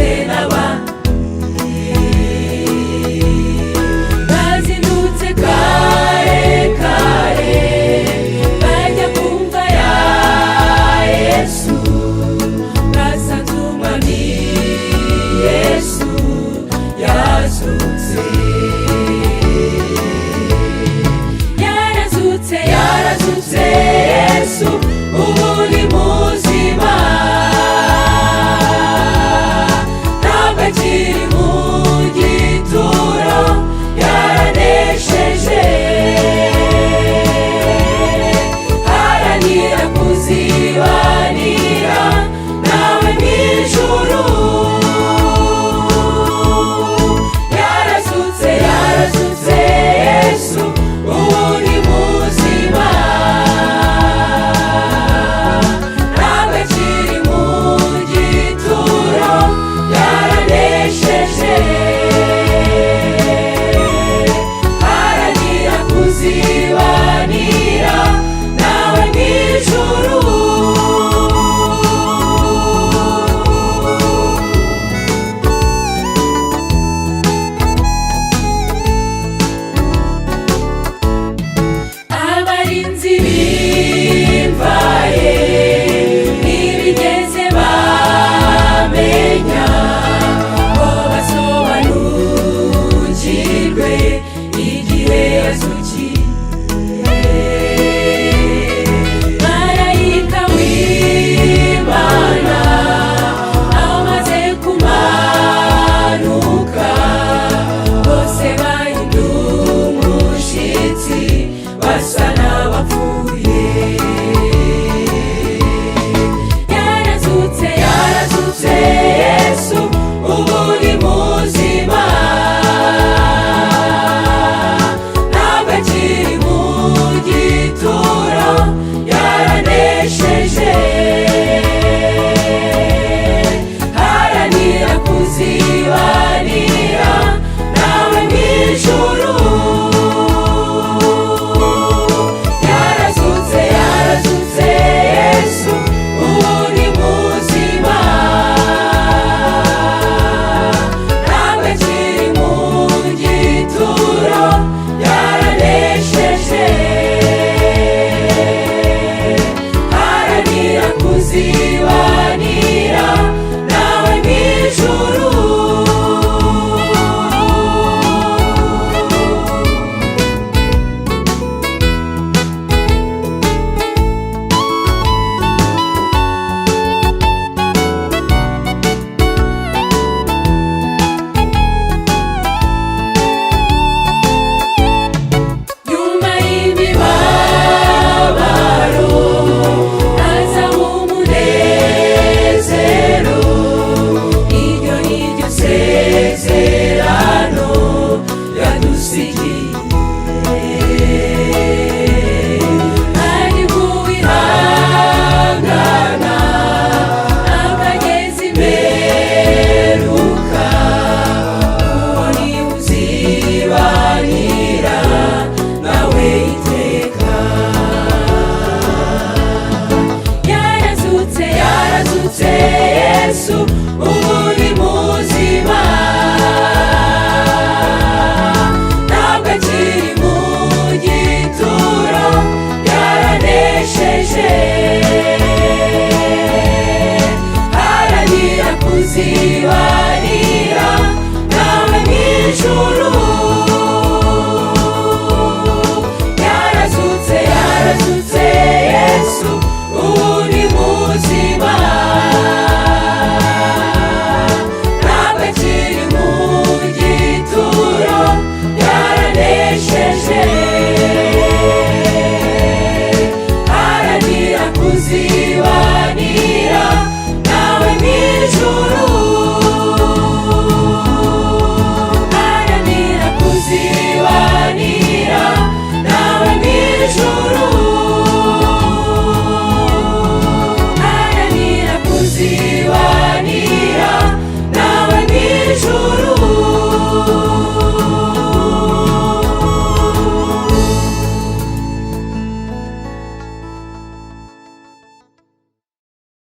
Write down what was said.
ndetse n'abandi bazindutse kare kare bajya kumva ya Yesu, basanze umwami Yesu yazutse. Yarazutse Yesu, ubu ni muzima, ntabwo akiri mu gituro, yaranesheje. Haranira kuzibanira nawe mu ijuru. Yarazutse Yesu, ubu ni muzima, ntabwo akiri mu gituro, yaranesheje. Haranira kuzibanira nawe mu ijuru. Abarinzi b'imva ye ntibigeze bamenya ngo basobanukirwe igihe yazukiye. Marayika w'Imana amaze kumanuka, bose bahinda umushyitsi, basa n'abapfuye. Yarazutse Yesu, ubu ni muzima, ntabwo akiri mu gituro, yaranesheje. Haranira kuzibanira